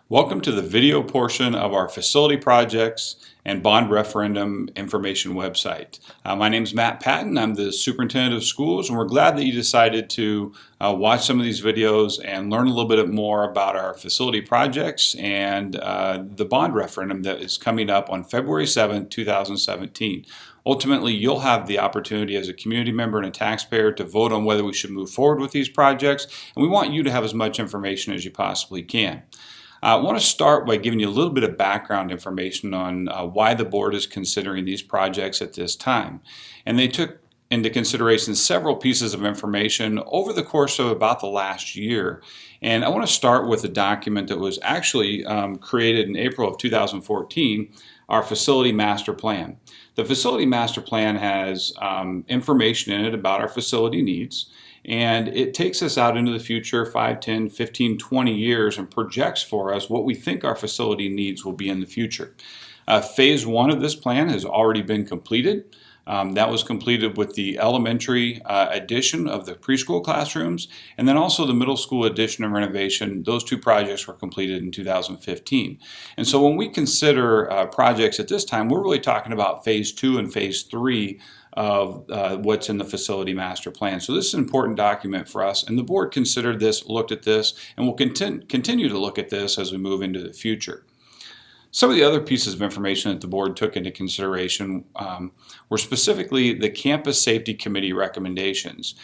Welcome to the video portion of our facility projects and bond referendum information website. My name is Matt Patton. I'm the superintendent of schools, and we're glad that you decided to watch some of these videos and learn a little bit more about our facility projects and the bond referendum that is coming up on February 7th, 2017. Ultimately, you'll have the opportunity as a community member and a taxpayer to vote on whether we should move forward with these projects, and we want you to have as much information as you possibly can. I want to start by giving you a little bit of background information on why the board is considering these projects at this time. And they took into consideration several pieces of information over the course of about the last year. And I want to start with a document that was actually created in April of 2014, our Facility Master Plan. The Facility Master Plan has information in it about our facility needs, and it takes us out into the future 5, 10, 15, 20 years and projects for us what we think our facility needs will be in the future. Phase 1 of this plan has already been completed. That was completed with the elementary addition of the preschool classrooms, and then also the middle school addition and renovation. Those two projects were completed in 2015. And so when we consider projects at this time, we're really talking about Phase 2 and Phase 3 of what's in the Facility Master Plan. So this is an important document for us, and the board considered this, looked at this, and will continue to look at this as we move into the future. Some of the other pieces of information that the board took into consideration were specifically the Campus Safety Committee recommendations.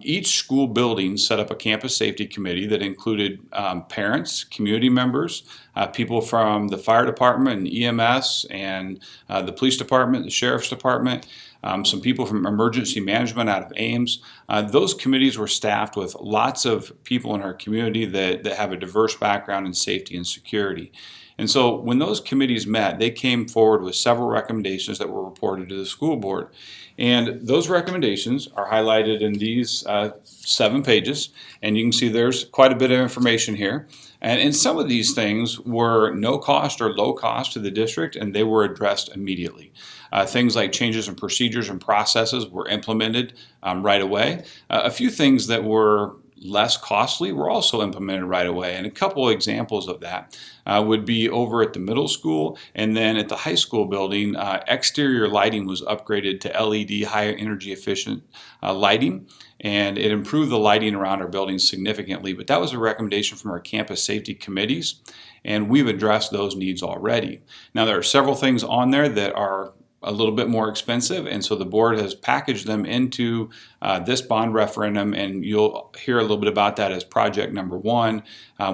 Each school building set up a Campus Safety Committee that included parents, community members, people from the fire department and EMS and the police department, the sheriff's department, some people from emergency management out of Ames. Those committees were staffed with lots of people in our community that have a diverse background in safety and security. And so when those committees met, they came forward with several recommendations that were reported to the school board. And those recommendations are highlighted in these 7 pages, and you can see there's quite a bit of information here. And some of these things were no cost or low cost to the district, and they were addressed immediately. Things like changes in procedures and processes were implemented right away. A few things that were less costly were also implemented right away. And a couple of examples of that would be over at the middle school, and then at the high school building, exterior lighting was upgraded to LED, higher energy efficient lighting, and it improved the lighting around our building significantly. But that was a recommendation from our campus safety committees, and we've addressed those needs already. Now, there are several things on there that are a little bit more expensive, and so the board has packaged them into this bond referendum, and you'll hear a little bit about that as project number 1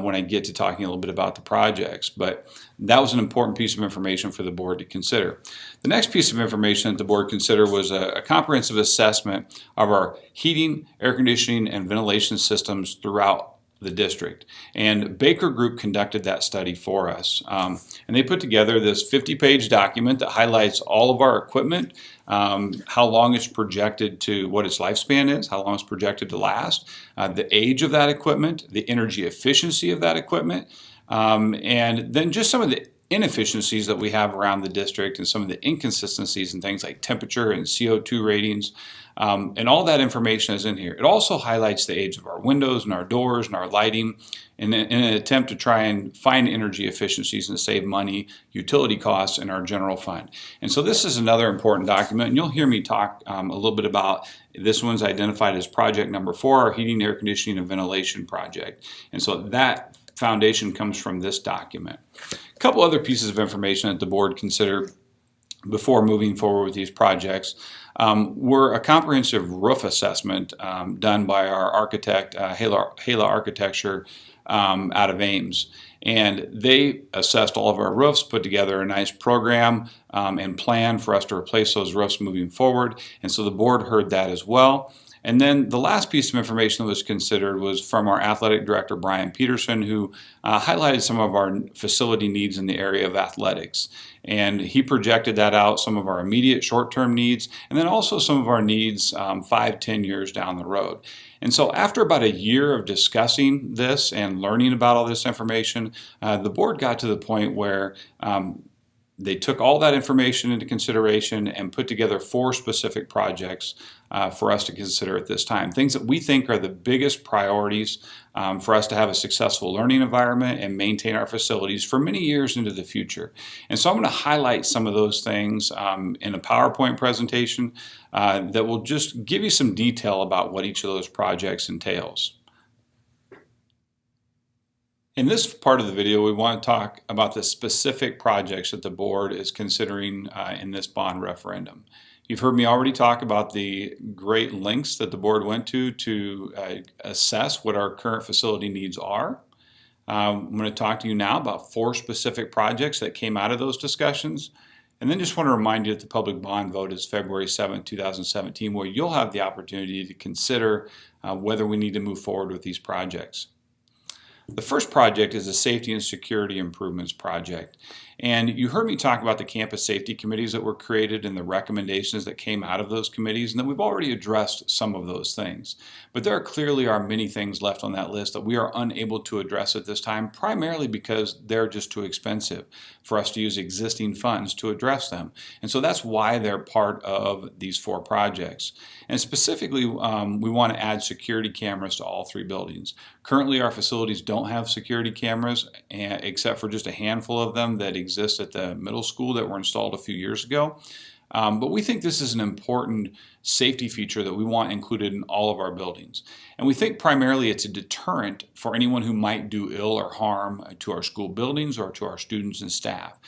when I get to talking a little bit about the projects. But that was an important piece of information for the board to consider. The next piece of information that the board considered was a comprehensive assessment of our heating, air conditioning, and ventilation systems throughout the district. And Baker Group conducted that study for us. And they put together this 50-page document that highlights all of our equipment, how long it's projected to, what its lifespan is, how long it's projected to last, the age of that equipment, the energy efficiency of that equipment, and then just some of the inefficiencies that we have around the district and some of the inconsistencies in things like temperature and CO2 ratings. And all that information is in here. It also highlights the age of our windows and our doors and our lighting in an attempt to try and find energy efficiencies and save money, utility costs in our general fund. And so this is another important document, and you'll hear me talk a little bit about this. One's identified as project number 4, our heating, air conditioning, and ventilation project. And so that foundation comes from this document. A couple other pieces of information that the board considered before moving forward with these projects were a comprehensive roof assessment done by our architect, Hala Architecture, out of Ames. And they assessed all of our roofs, put together a nice program and plan for us to replace those roofs moving forward. And so the board heard that as well. And then the last piece of information that was considered was from our athletic director, Brian Peterson, who highlighted some of our facility needs in the area of athletics. And he projected that out, some of our immediate short-term needs, and then also some of our needs 5, 10 years down the road. And so after about a year of discussing this and learning about all this information, the board got to the point where they took all that information into consideration and put together 4 specific projects for us to consider at this time. Things that we think are the biggest priorities for us to have a successful learning environment and maintain our facilities for many years into the future. And so I'm going to highlight some of those things in a PowerPoint presentation that will just give you some detail about what each of those projects entails. In this part of the video, we want to talk about the specific projects that the board is considering in this bond referendum. You've heard me already talk about the great lengths that the board went to assess what our current facility needs are. I'm going to talk to you now about 4 specific projects that came out of those discussions. And then just want to remind you that the public bond vote is February 7, 2017, where you'll have the opportunity to consider whether we need to move forward with these projects. The first project is a safety and security improvements project. And you heard me talk about the campus safety committees that were created and the recommendations that came out of those committees, and that we've already addressed some of those things. But there clearly are many things left on that list that we are unable to address at this time, primarily because they're just too expensive for us to use existing funds to address them. And so that's why they're part of these 4 projects. And specifically, we want to add security cameras to all 3 buildings. Currently, our facilities don't have security cameras, except for just a handful of them that exist at the middle school that were installed a few years ago. But we think this is an important safety feature that we want included in all of our buildings. And we think primarily it's a deterrent for anyone who might do ill or harm to our school buildings or to our students and staff.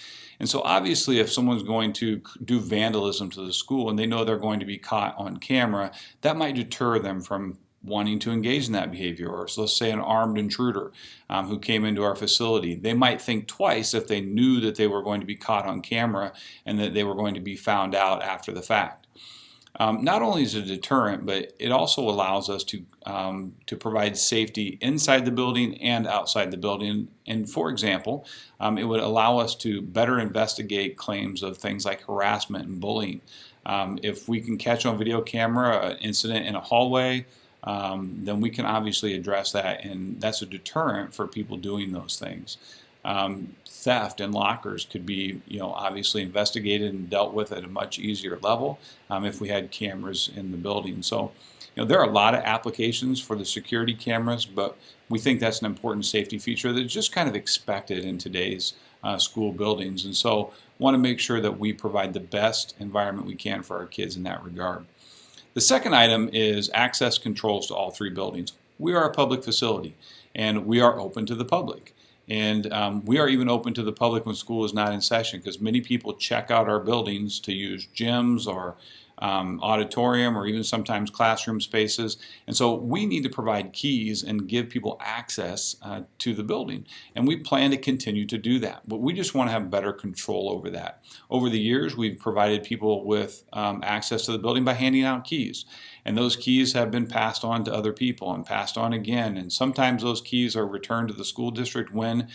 And so obviously if someone's going to do vandalism to the school and they know they're going to be caught on camera, that might deter them from wanting to engage in that behavior. Or so let's say an armed intruder who came into our facility. They might think twice if they knew that they were going to be caught on camera and that they were going to be found out after the fact. Not only is it a deterrent, but it also allows us to provide safety inside the building and outside the building. And for example, it would allow us to better investigate claims of things like harassment and bullying. If we can catch on video camera an incident in a hallway, then we can obviously address that, and that's a deterrent for people doing those things. Theft in lockers could be, obviously investigated and dealt with at a much easier level if we had cameras in the building. So, there are a lot of applications for the security cameras, but we think that's an important safety feature that's just kind of expected in today's school buildings. And so, want to make sure that we provide the best environment we can for our kids in that regard. The second item is access controls to all 3 buildings. We are a public facility, and we are open to the public. And we are even open to the public when school is not in session, because many people check out our buildings to use gyms or auditorium or even sometimes classroom spaces. And so we need to provide keys and give people access to the building. And we plan to continue to do that. But we just want to have better control over that. Over the years, we've provided people with access to the building by handing out keys. And those keys have been passed on to other people and passed on again. And sometimes those keys are returned to the school district when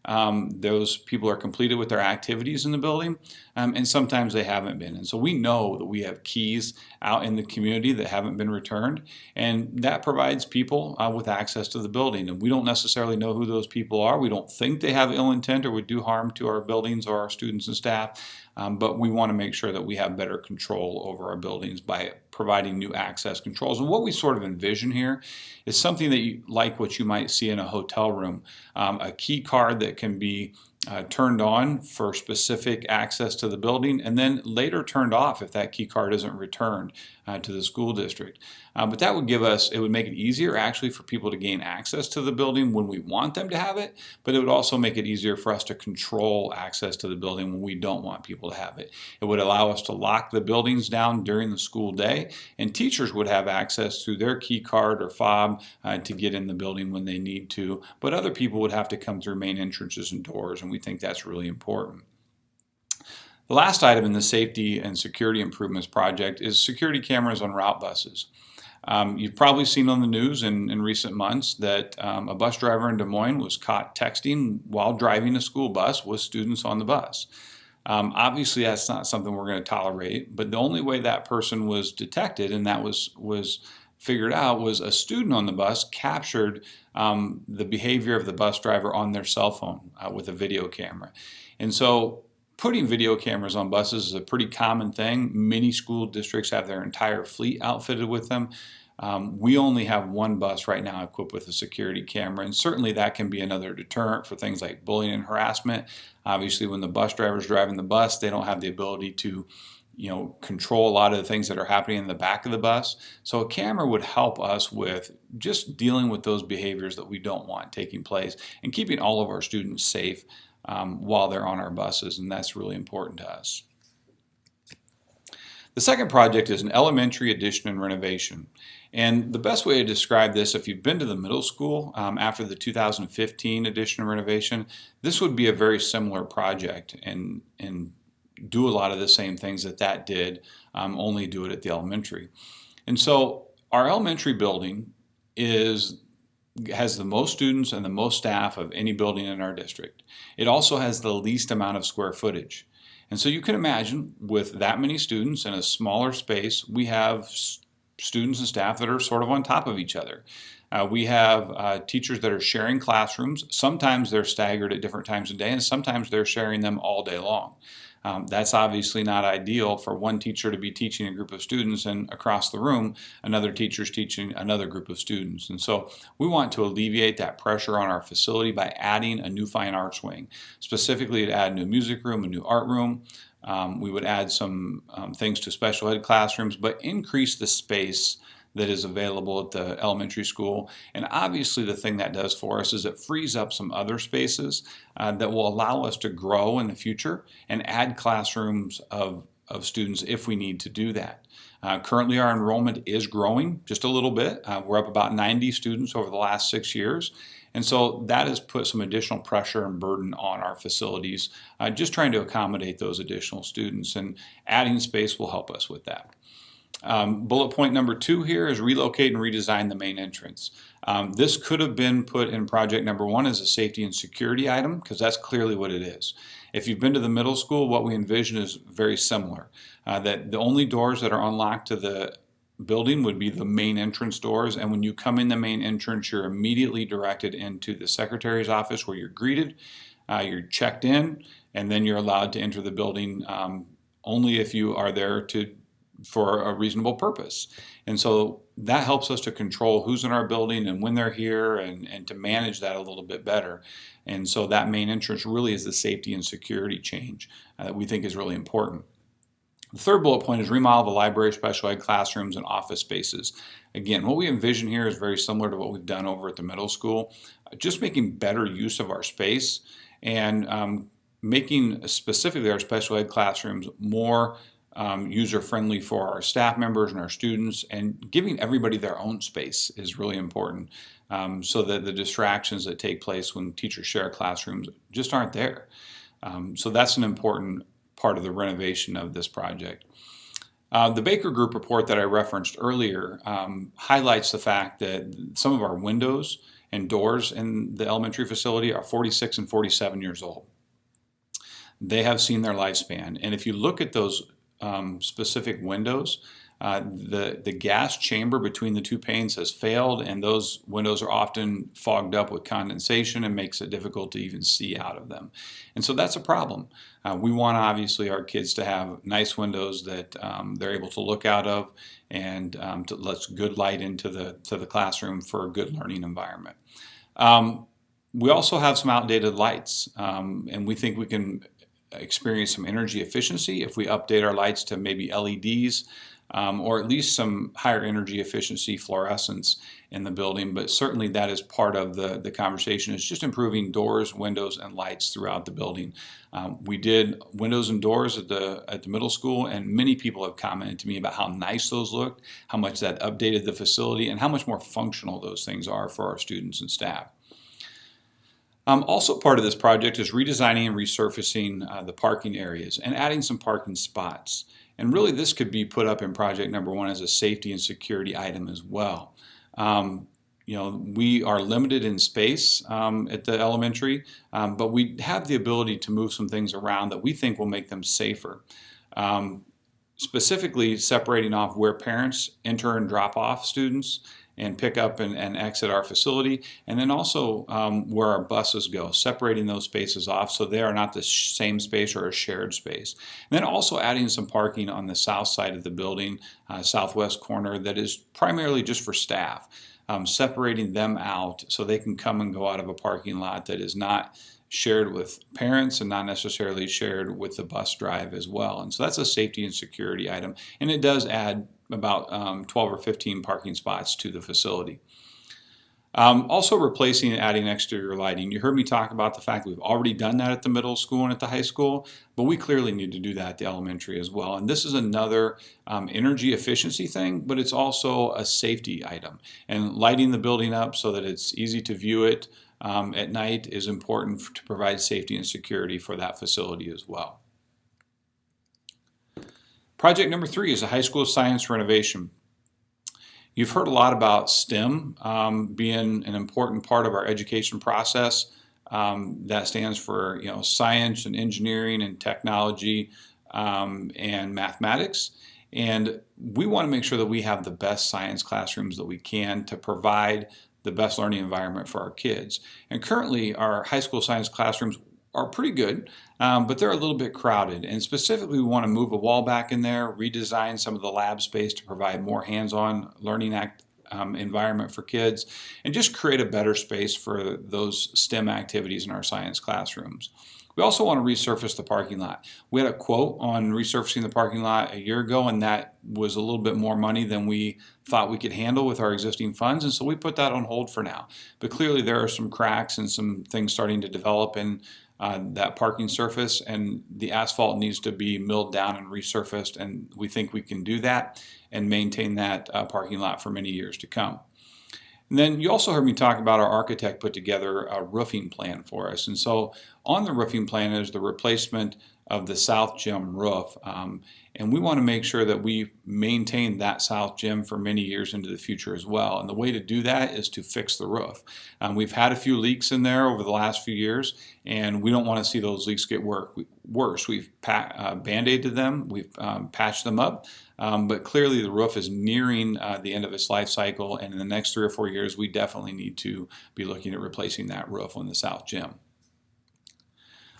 those people are completed with their activities in the building, and sometimes they haven't been. And so we know that we have keys out in the community that haven't been returned, and that provides people with access to the building. And we don't necessarily know who those people are. We don't think they have ill intent or would do harm to our buildings or our students and staff, but we want to make sure that we have better control over our buildings by providing new access controls. And what we sort of envision here is something that like what you might see in a hotel room, a key card that can be turned on for specific access to the building and then later turned off if that key card isn't returned to the school district. But that would it would make it easier actually for people to gain access to the building when we want them to have it, but it would also make it easier for us to control access to the building when we don't want people to have it. It would allow us to lock the buildings down during the school day, and teachers would have access through their key card or fob to get in the building when they need to, but other people would have to come through main entrances and doors, and we think that's really important. The last item in the safety and security improvements project is security cameras on route buses. You've probably seen on the news in recent months that a bus driver in Des Moines was caught texting while driving a school bus with students on the bus. Obviously, that's not something we're going to tolerate, but the only way that person was detected and that was figured out was a student on the bus captured the behavior of the bus driver on their cell phone with a video camera. And so Putting video cameras on buses is a pretty common thing. Many school districts have their entire fleet outfitted with them. We only have one bus right now equipped with a security camera, and certainly that can be another deterrent for things like bullying and harassment. Obviously, when the bus driver is driving the bus, they don't have the ability to control a lot of the things that are happening in the back of the bus. So a camera would help us with just dealing with those behaviors that we don't want taking place and keeping all of our students safe while they're on our buses, and that's really important to us. The second project is an elementary addition and renovation. And the best way to describe this, if you've been to the middle school after the 2015 addition and renovation, this would be a very similar project and do a lot of the same things that did, only do it at the elementary. And so our elementary building has the most students and the most staff of any building in our district. It also has the least amount of square footage. And so you can imagine with that many students in a smaller space, we have students and staff that are sort of on top of each other. We have teachers that are sharing classrooms. Sometimes they're staggered at different times of day, and sometimes they're sharing them all day long. That's obviously not ideal for one teacher to be teaching a group of students and across the room another teacher's teaching another group of students. And so we want to alleviate that pressure on our facility by adding a new fine arts wing. Specifically, to add a new music room, a new art room. We would add some things to special ed classrooms, but increase the space that is available at the elementary school. And obviously the thing that does for us is it frees up some other spaces that will allow us to grow in the future and add classrooms of students if we need to do that. Currently our enrollment is growing just a little bit. We're up about 90 students over the last 6 years. And so that has put some additional pressure and burden on our facilities, just trying to accommodate those additional students, and adding space will help us with that. Bullet point number 2 here is relocate and redesign the main entrance. This could have been put in project number 1 as a safety and security item, because that's clearly what it is. If you've been to the middle school, what we envision is very similar. That the only doors that are unlocked to the building would be the main entrance doors, and when you come in the main entrance, you're immediately directed into the secretary's office where you're greeted, you're checked in, and then you're allowed to enter the building only if you are there for a reasonable purpose. And so that helps us to control who's in our building and when they're here, and to manage that a little bit better. And so that main entrance really is the safety and security change that we think is really important. The third bullet point is remodel the library, special ed classrooms, and office spaces. Again, what we envision here is very similar to what we've done over at the middle school, just making better use of our space and making specifically our special ed classrooms more user-friendly for our staff members and our students, and giving everybody their own space is really important, so that the distractions that take place when teachers share classrooms just aren't there. So that's an important part of the renovation of this project. The Baker Group report that I referenced earlier highlights the fact that some of our windows and doors in the elementary facility are 46 and 47 years old. They have seen their lifespan, and if you look at those specific windows, the gas chamber between the two panes has failed, and those windows are often fogged up with condensation and makes it difficult to even see out of them. And so that's a problem. We want obviously our kids to have nice windows that they're able to look out of, and to let good light into the classroom for a good learning environment. We also have some outdated lights, and we think we can experience some energy efficiency if we update our lights to maybe LEDs, or at least some higher energy efficiency fluorescence in the building. But certainly that is part of the conversation, is just improving doors, windows, and lights throughout the building. We did windows and doors at the middle school, and many people have commented to me about how nice those looked, how much that updated the facility, and how much more functional those things are for our students and staff. Also part of this project is redesigning and resurfacing the parking areas and adding some parking spots. And really this could be put up in project number 1 as a safety and security item as well. We are limited in space at the elementary, but we have the ability to move some things around that we think will make them safer. Specifically separating off where parents enter and drop off students, and pick up and exit our facility, and then also where our buses go, separating those spaces off so they are not the same space or a shared space. And then also adding some parking on the south side of the building, southwest corner, that is primarily just for staff, separating them out so they can come and go out of a parking lot that is not shared with parents and not necessarily shared with the bus drive as well. And so that's a safety and security item, and it does add about 12 or 15 parking spots to the facility. Also replacing and adding exterior lighting. You heard me talk about the fact that we've already done that at the middle school and at the high school, but we clearly need to do that at the elementary as well. And this is another energy efficiency thing, but it's also a safety item. And lighting the building up so that it's easy to view it at night is important to provide safety and security for that facility as well. Project number 3 is a high school science renovation. You've heard a lot about STEM being an important part of our education process. That stands for science and engineering and technology and mathematics. And we want to make sure that we have the best science classrooms that we can to provide the best learning environment for our kids. And currently our high school science classrooms are pretty good, but they're a little bit crowded. And specifically, we want to move a wall back in there, redesign some of the lab space to provide more hands-on learning environment for kids, and just create a better space for those STEM activities in our science classrooms. We also want to resurface the parking lot. We had a quote on resurfacing the parking lot a year ago, and that was a little bit more money than we thought we could handle with our existing funds, and so we put that on hold for now. But clearly there are some cracks and some things starting to develop in that parking surface, and the asphalt needs to be milled down and resurfaced, and we think we can do that and maintain that parking lot for many years to come. And then you also heard me talk about our architect put together a roofing plan for us. And so on the roofing plan is the replacement of the south gym roof. And we want to make sure that we maintain that south gym for many years into the future as well. And the way to do that is to fix the roof. We've had a few leaks in there over the last few years, and we don't want to see those leaks get worse. We've band-aided them, we've patched them up, but clearly the roof is nearing the end of its life cycle, and in the next 3 or 4 years we definitely need to be looking at replacing that roof on the south gym.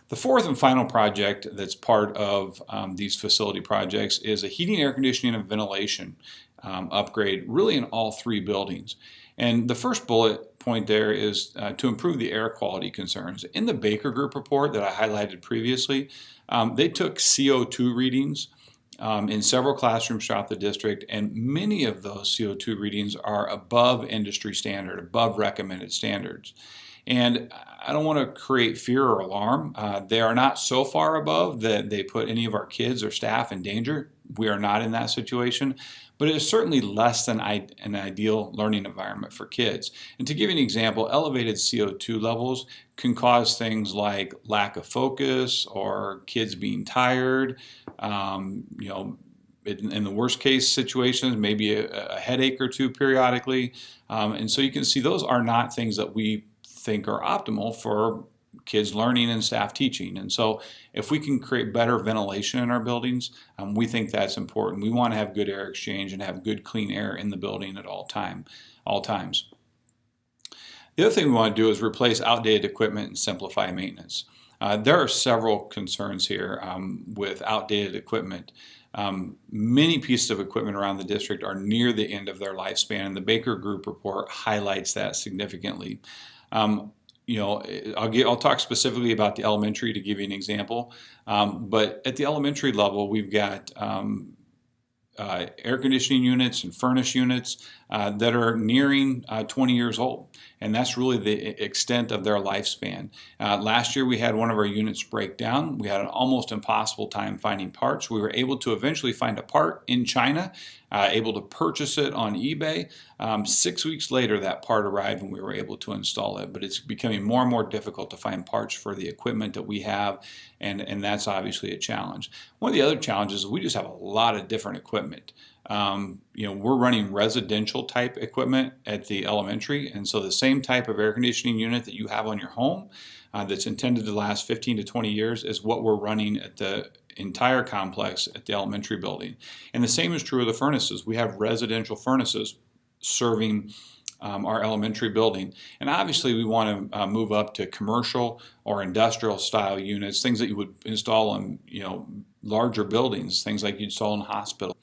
The fourth and final project that's part of these facility projects is a heating, air conditioning, and ventilation upgrade, really in all 3 buildings. And the first bullet point there is to improve the air quality concerns. In the Baker Group report that I highlighted previously, they took CO2 readings in several classrooms throughout the district, and many of those CO2 readings are above industry standard, above recommended standards. And I don't want to create fear or alarm. They are not so far above that they put any of our kids or staff in danger. We are not in that situation, but it is certainly less than an ideal learning environment for kids. And to give you an example, elevated CO2 levels can cause things like lack of focus or kids being tired, in the worst case situations, maybe a headache or two periodically. And so you can see those are not things that we think are optimal for kids learning and staff teaching. And so if we can create better ventilation in our buildings, we think that's important. We want to have good air exchange and have good clean air in the building at all times. The other thing we want to do is replace outdated equipment and simplify maintenance. There are several concerns here with outdated equipment. Many pieces of equipment around the district are near the end of their lifespan, and the Baker Group report highlights that significantly. I'll talk specifically about the elementary to give you an example, but at the elementary level, we've got air conditioning units and furnace units that are nearing 20 years old, and that's really the extent of their lifespan. Last year we had one of our units break down. We had an almost impossible time finding parts. We were able to eventually find a part in China, able to purchase it on eBay. 6 weeks later that part arrived and we were able to install it, but it's becoming more and more difficult to find parts for the equipment that we have, and that's obviously a challenge. One of the other challenges is we just have a lot of different equipment. We're running residential type equipment at the elementary, and so the same type of air conditioning unit that you have on your home that's intended to last 15 to 20 years is what we're running at the entire complex at the elementary building. And the same is true of the furnaces. We have residential furnaces serving our elementary building. And obviously we want to move up to commercial or industrial style units, things that you would install in larger buildings, things like you'd install in hospitals.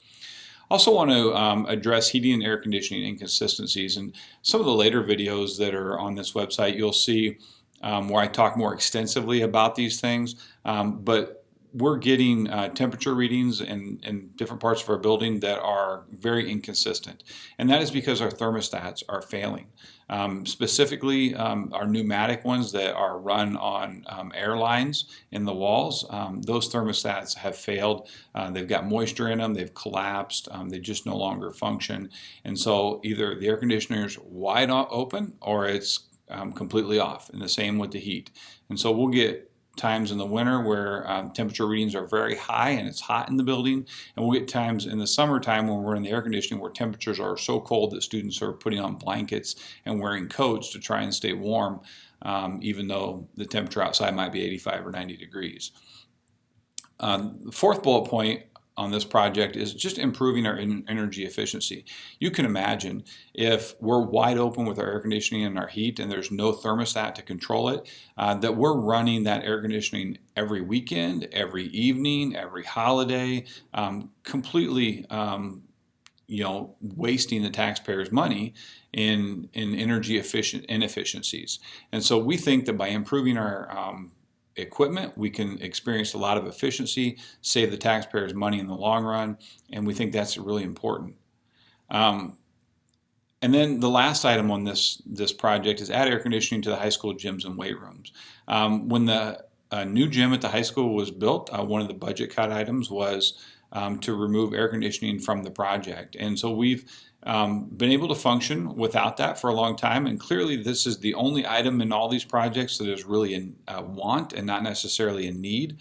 Also want to address heating and air conditioning inconsistencies. And some of the later videos that are on this website, you'll see where I talk more extensively about these things. But we're getting temperature readings in different parts of our building that are very inconsistent. And that is because our thermostats are failing. Specifically, our pneumatic ones that are run on air lines in the walls, those thermostats have failed. They've got moisture in them, they've collapsed, they just no longer function. And so either the air conditioner is wide open or it's completely off, and the same with the heat. And so we'll get times in the winter where temperature readings are very high and it's hot in the building, and we'll get times in the summertime when we're in the air conditioning where temperatures are so cold that students are putting on blankets and wearing coats to try and stay warm, even though the temperature outside might be 85 or 90 degrees. The fourth bullet point on this project is just improving our energy efficiency. You can imagine if we're wide open with our air conditioning and our heat and there's no thermostat to control it, that we're running that air conditioning every weekend, every evening, every holiday, completely wasting the taxpayers' money in energy inefficiencies. And so we think that by improving our equipment, we can experience a lot of efficiency, save the taxpayers money in the long run, and we think that's really important. And then the last item on this project is add air conditioning to the high school gyms and weight rooms. When the new gym at the high school was built, one of the budget cut items was to remove air conditioning from the project. And so we've been able to function without that for a long time, and clearly this is the only item in all these projects that is really a want and not necessarily a need.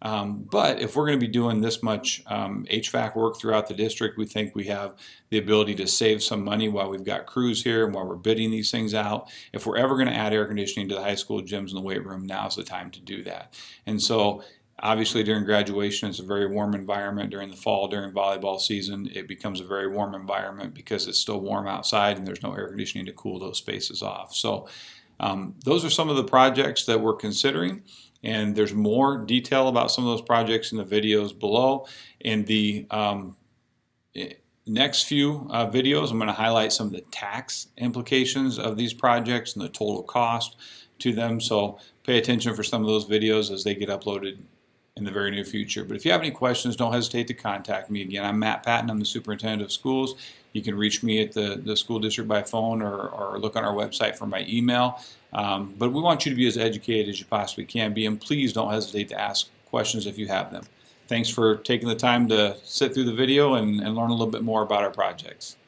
But if we're going to be doing this much HVAC work throughout the district, we think we have the ability to save some money while we've got crews here and while we're bidding these things out. If we're ever going to add air conditioning to the high school gyms and the weight room, now's the time to do that. And so obviously during graduation it's a very warm environment. During the fall, during volleyball season, it becomes a very warm environment because it's still warm outside and there's no air conditioning to cool those spaces off. So those are some of the projects that we're considering, and there's more detail about some of those projects in the videos below. In the next few videos, I'm going to highlight some of the tax implications of these projects and the total cost to them. So pay attention for some of those videos as they get uploaded in the very near future. But if you have any questions, don't hesitate to contact me. Again, I'm Matt Patton. I'm the superintendent of schools. You can reach me at the school district by phone or look on our website for my email. But we want you to be as educated as you possibly can be, and please don't hesitate to ask questions if you have them. Thanks for taking the time to sit through the video and learn a little bit more about our projects.